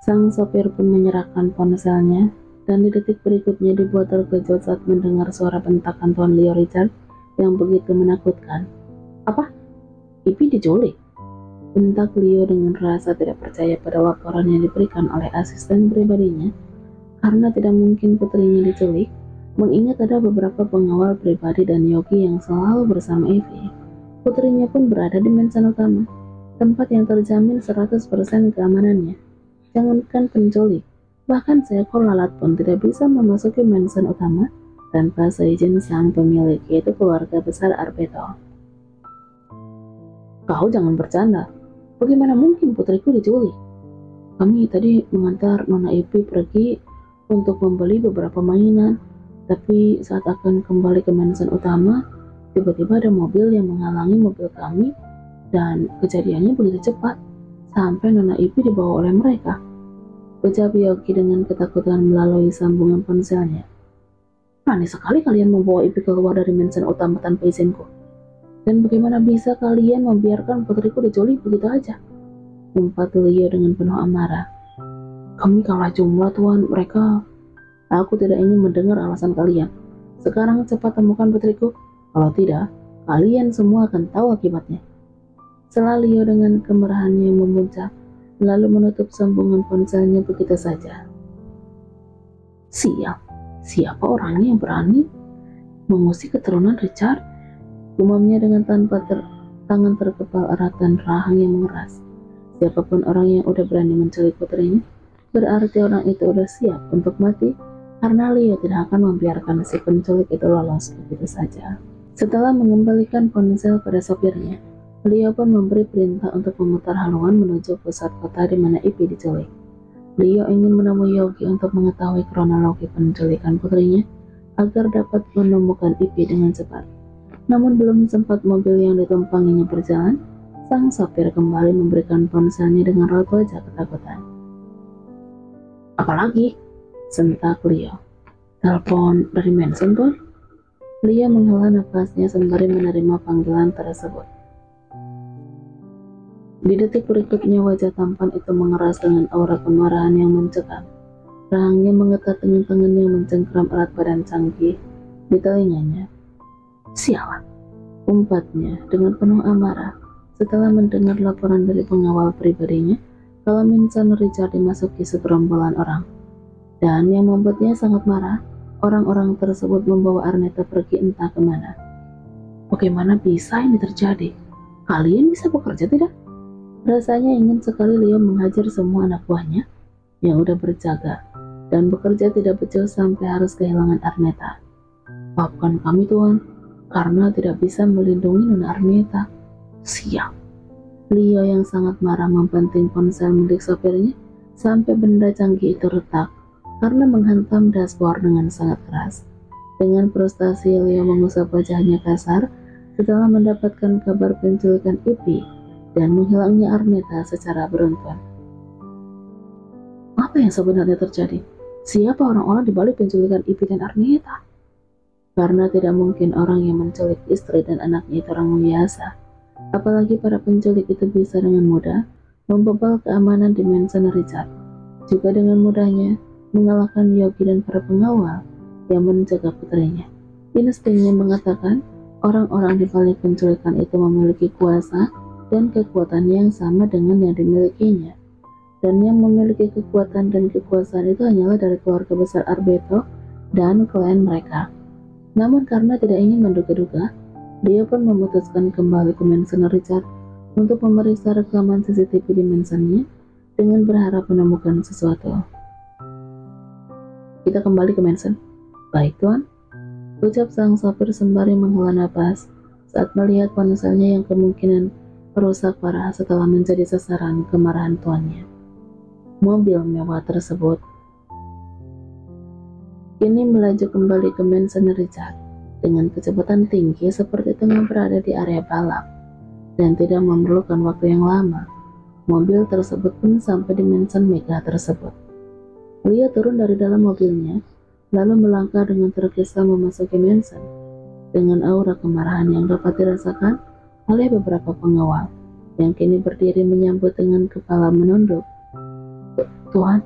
Sang sopir pun menyerahkan ponselnya, dan di detik berikutnya dibuat terkejut saat mendengar suara bentakan Tuan Leo Richard yang begitu menakutkan. Apa? Ipy diculik? Bentak Leo dengan rasa tidak percaya pada laporan yang diberikan oleh asisten pribadinya, karena tidak mungkin putrinya diculik, mengingat ada beberapa pengawal pribadi dan Yogi yang selalu bersama Ivy. Putrinya pun berada di mansion utama, tempat yang terjamin 100% keamanannya. Jangankan penculik, bahkan seekor lalat pun tidak bisa memasuki mansion utama tanpa seizin sang pemilik, yaitu keluarga besar Arbeto. Kau jangan bercanda. Bagaimana mungkin putriku diculik? Kami tadi mengantar Nona Ipy pergi untuk membeli beberapa mainan, tapi saat akan kembali ke mansion utama, tiba-tiba ada mobil yang menghalangi mobil kami, dan kejadiannya begitu cepat, sampai Nona Ipy dibawa oleh mereka. Ucap Yogi dengan ketakutan melalui sambungan ponselnya. Berani sekali kalian membawa Ipy keluar dari mansion utama tanpa izinku. Dan bagaimana bisa kalian membiarkan putriku diculik begitu aja? Umpat Leo dengan penuh amarah. Kami kalah jumlah, Tuan. Aku tidak ingin mendengar alasan kalian. Sekarang cepat temukan putriku. Kalau tidak, kalian semua akan tahu akibatnya. Setelah Leo dengan kemarahannya memuncak, lalu menutup sambungan ponselnya begitu saja. Siapa orangnya yang berani mengusik keturunan Richard? Gumamnya dengan tangan terkepal erat dan rahang yang mengeras. Siapapun orang yang udah berani menculik putrinya, berarti orang itu udah siap untuk mati, karena Leo tidak akan membiarkan si penculik itu lolos begitu saja. Setelah mengembalikan ponsel pada sopirnya, Leo pun memberi perintah untuk memutar haluan menuju pusat kota di mana Ipy diculik. Leo ingin menemui Yogi untuk mengetahui kronologi penculikan putrinya agar dapat menemukan Ipy dengan cepat. Namun belum sempat mobil yang ditumpanginya berjalan, sang sopir kembali memberikan ponselnya dengan raut wajah ketakutan. Apalagi? Sentak Leo. Telepon dari mansion, Tuan? Leo menghela nafasnya sembari menerima panggilan tersebut. Di detik berikutnya wajah tampan itu mengeras dengan aura kemarahan yang mencekam. Rahangnya mengetat dengan tangan yang mencengkram erat badan canggih di telinganya. Sialan, umpatnya dengan penuh amarah setelah mendengar laporan dari pengawal pribadinya kalau mansion Richard dimasuki segerombolan orang. Dan yang membuatnya sangat marah, orang-orang tersebut membawa Arnetta pergi entah kemana. Bagaimana bisa ini terjadi? Kalian bisa bekerja tidak? Rasanya ingin sekali Leo menghajar semua anak buahnya yang udah berjaga dan bekerja tidak becus sampai harus kehilangan Arnetta. Maafkan kami, Tuan, karena tidak bisa melindungi Nona Arnetta. Siap. Leo yang sangat marah membanting ponsel milik sopirnya sampai benda canggih itu retak karena menghantam dashboard dengan sangat keras. Dengan frustasi, Leo mengusap wajahnya kasar setelah mendapatkan kabar penculikan Ipy dan menghilangnya Arnetta secara beruntun. Apa yang sebenarnya terjadi? Siapa orang-orang di balik penculikan Ipy dan Arnetta? Karena tidak mungkin orang yang menculik istri dan anaknya itu orang biasa. Apalagi para penculik itu bisa dengan mudah membobol keamanan di mansion Richard. Juga dengan mudahnya mengalahkan Yogi dan para pengawal yang menjaga putrinya. Instingnya mengatakan orang-orang di balik penculikan itu memiliki kuasa dan kekuatan yang sama dengan yang dimilikinya. Dan yang memiliki kekuatan dan kekuasaan itu hanyalah dari keluarga besar Arbeto dan klan mereka. Namun karena tidak ingin menduga-duga, dia pun memutuskan kembali ke mansion Richard untuk memeriksa rekaman CCTV di mansionnya dengan berharap menemukan sesuatu. Kita kembali ke mansion. Baik, Tuan. Ucap sang sopir sembari menghela napas saat melihat ponselnya yang kemungkinan rusak parah setelah menjadi sasaran kemarahan tuannya. Mobil mewah tersebut kini melaju kembali ke mansion Richard dengan kecepatan tinggi seperti tengah berada di area balap, dan tidak memerlukan waktu yang lama. Mobil tersebut pun sampai di mansion megah tersebut. Leo turun dari dalam mobilnya, lalu melangkah dengan tergesa memasuki mansion dengan aura kemarahan yang dapat dirasakan oleh beberapa pengawal yang kini berdiri menyambut dengan kepala menunduk. Tuhan.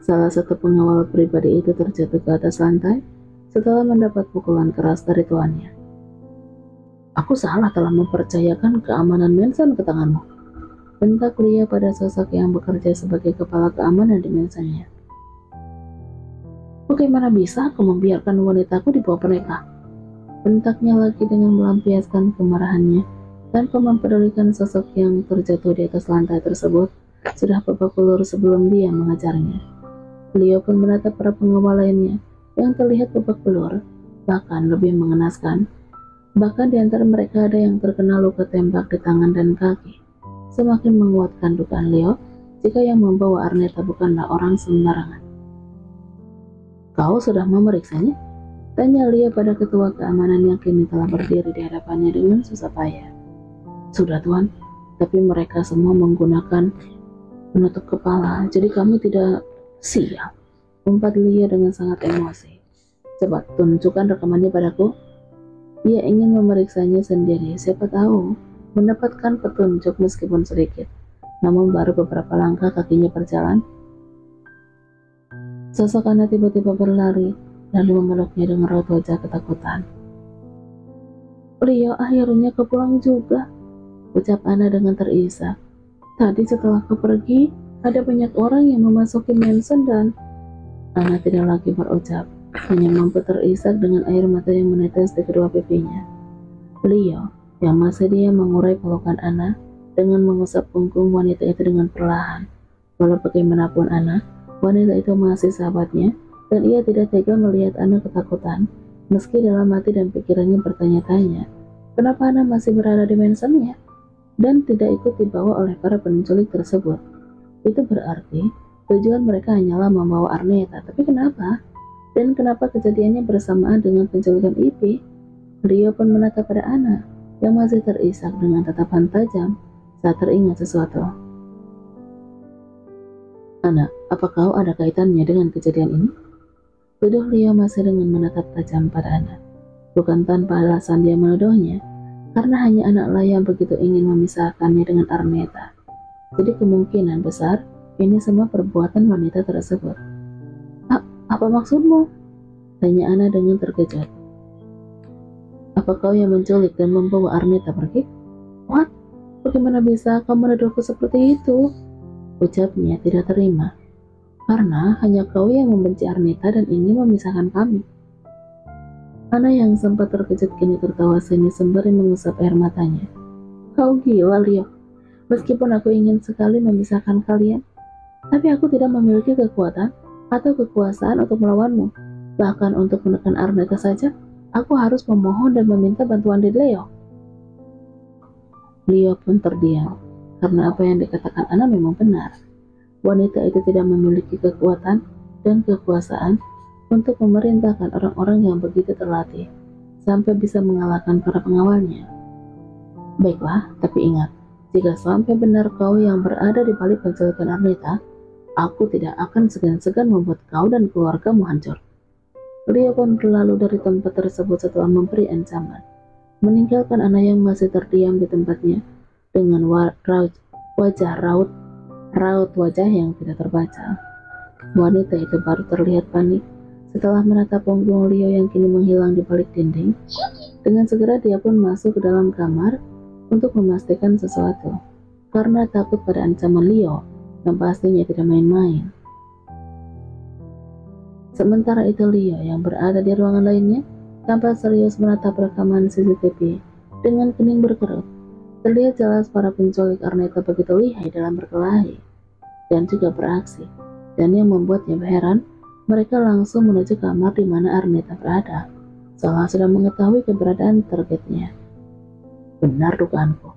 Salah satu pengawal pribadi itu terjatuh ke atas lantai setelah mendapat pukulan keras dari tuannya. Aku salah telah mempercayakan keamanan Mansion ke tanganmu, bentak Lia pada sosok yang bekerja sebagai kepala keamanan di Mansonnya. Bagaimana bisa aku membiarkan wanitaku dibawa mereka? Bentaknya lagi dengan melampiaskan kemarahannya tanpa mempedulikan sosok yang terjatuh di atas lantai tersebut sudah babak belur sebelum dia mengajarnya. Beliau pun menatap para pengawal lainnya yang terlihat babak belur, bahkan lebih mengenaskan. Bahkan di antara mereka ada yang terkena luka tembak di tangan dan kaki. Semakin menguatkan dugaan Leo jika yang membawa Arneta bukanlah orang sembarangan. Kau sudah memeriksanya? Tanya Leo pada ketua keamanan yang kini telah berdiri di hadapannya dengan susah payah. Sudah Tuan, tapi mereka semua menggunakan penutup kepala, jadi kami tidak. Sial, umpat Lia dengan sangat emosi. Cepat tunjukkan rekamannya padaku. Ia ingin memeriksanya sendiri, siapa tahu mendapatkan petunjuk meskipun sedikit. Namun baru beberapa langkah kakinya berjalan, sosok Ana tiba-tiba berlari lalu memeluknya dengan raut wajah ketakutan. Leo, akhirnya kau pulang juga, ucap Ana dengan terisak. Tadi setelah kau pergi, ada banyak orang yang memasuki Mansion dan Ana tidak lagi berucap, hanya mampu terisak dengan air mata yang menetes di kedua pipinya. Leo yang masih dia mengurai pelukan Ana dengan mengusap punggung wanita itu dengan perlahan. Walau bagaimanapun Ana, wanita itu masih sahabatnya dan ia tidak tega melihat Ana ketakutan, meski dalam hati dan pikirannya bertanya-tanya, kenapa Ana masih berada di Mansionnya dan tidak ikut dibawa oleh para penculik tersebut. Itu berarti tujuan mereka hanyalah membawa Arneta, tapi kenapa? Dan kenapa kejadiannya bersamaan dengan penculikan Ipy? Leo pun menatap pada Ana yang masih terisak dengan tatapan tajam saat teringat sesuatu. Ana, apa kau ada kaitannya dengan kejadian ini? Tuduh Leo masih dengan menatap tajam pada Ana. Bukan tanpa alasan dia menuduhnya, karena hanya anaklah yang begitu ingin memisahkannya dengan Arneta. Jadi kemungkinan besar ini semua perbuatan wanita tersebut. Apa maksudmu? Tanya Ana dengan terkejut. Apa kau yang menculik dan membawa Arneta pergi? What? Bagaimana bisa kau menuduhku seperti itu? Ucapnya tidak terima. Karena hanya kau yang membenci Arneta dan ingin memisahkan kami. Ana yang sempat terkejut kini tertawa seni sembari mengusap air matanya. Kau gila, Leo. Meskipun aku ingin sekali memisahkan kalian, tapi aku tidak memiliki kekuatan atau kekuasaan untuk melawanmu. Bahkan untuk menekan Arneta saja, aku harus memohon dan meminta bantuan dari Leo. Leo pun terdiam, karena apa yang dikatakan Ana memang benar. Wanita itu tidak memiliki kekuatan dan kekuasaan untuk memerintahkan orang-orang yang begitu terlatih, sampai bisa mengalahkan para pengawalnya. Baiklah, tapi ingat, jika sampai benar kau yang berada di balik penculikan Arneta, aku tidak akan segan-segan membuat kau dan keluargamu hancur. Leo pun berlalu dari tempat tersebut setelah memberi ancaman, meninggalkan Ana yang masih terdiam di tempatnya dengan raut wajah yang tidak terbaca. Wanita itu baru terlihat panik setelah menatap punggung Leo yang kini menghilang di balik dinding. Dengan segera dia pun masuk ke dalam kamar untuk memastikan sesuatu, karena takut pada ancaman Leo yang pastinya tidak main-main. Sementara itu Leo yang berada di ruangan lainnya tampak serius menatap rekaman CCTV dengan kening berkerut. Terlihat jelas para penculik Arneta begitu lihai dalam berkelahi dan juga beraksi, dan yang membuatnya heran, mereka langsung menuju kamar di mana Arneta berada, seolah sudah mengetahui keberadaan targetnya. Benar dugaanku,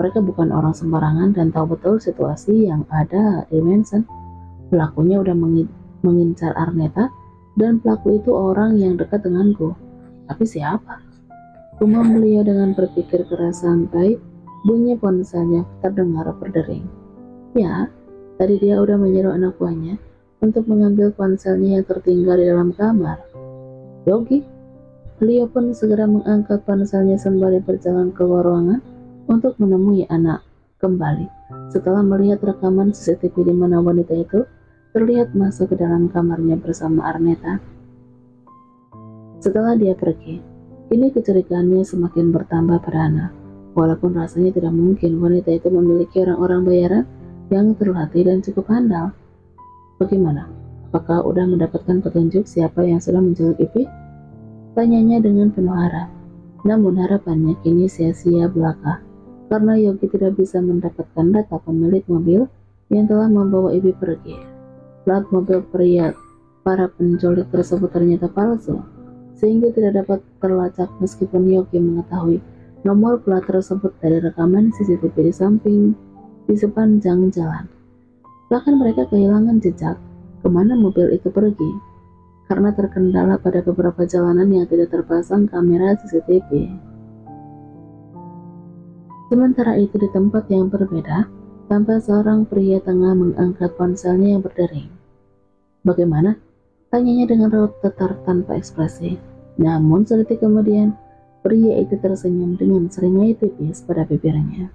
mereka bukan orang sembarangan dan tahu betul situasi yang ada di Mansion. Pelakunya udah mengincar Arneta dan pelaku itu orang yang dekat denganku. Tapi siapa? Gumam beliau dengan berpikir keras sampai bunyi ponselnya terdengar berdering. Ya, tadi dia udah menyuruh anak buahnya untuk mengambil ponselnya yang tertinggal di dalam kamar. Yogi, Leo pun segera mengangkat ponselnya sembari berjalan keluar ruangan untuk menemui anak kembali setelah melihat rekaman CCTV di mana wanita itu terlihat masuk ke dalam kamarnya bersama Arneta. Setelah dia pergi, kini kecurigaannya semakin bertambah pada Hana. Walaupun rasanya tidak mungkin wanita itu memiliki orang-orang bayaran yang terlatih dan cukup handal. Bagaimana? Apakah udah mendapatkan petunjuk siapa yang sudah menculik Ivy? Tanyanya dengan penuh harap. Namun harapannya kini sia-sia belaka, karena Yogi tidak bisa mendapatkan data pemilik mobil yang telah membawa Ivy pergi. Plat mobil para penculik tersebut ternyata palsu, sehingga tidak dapat terlacak meskipun Yogi mengetahui nomor plat tersebut dari rekaman CCTV di sepanjang jalan. Bahkan mereka kehilangan jejak kemana mobil itu pergi, karena terkendala pada beberapa jalanan yang tidak terpasang kamera CCTV. Sementara itu di tempat yang berbeda, tampak seorang pria tengah mengangkat ponselnya yang berdering. Bagaimana? Tanyanya dengan raut tetar tanpa ekspresi. Namun sedetik kemudian, pria itu tersenyum dengan seringai tipis pada bibirnya.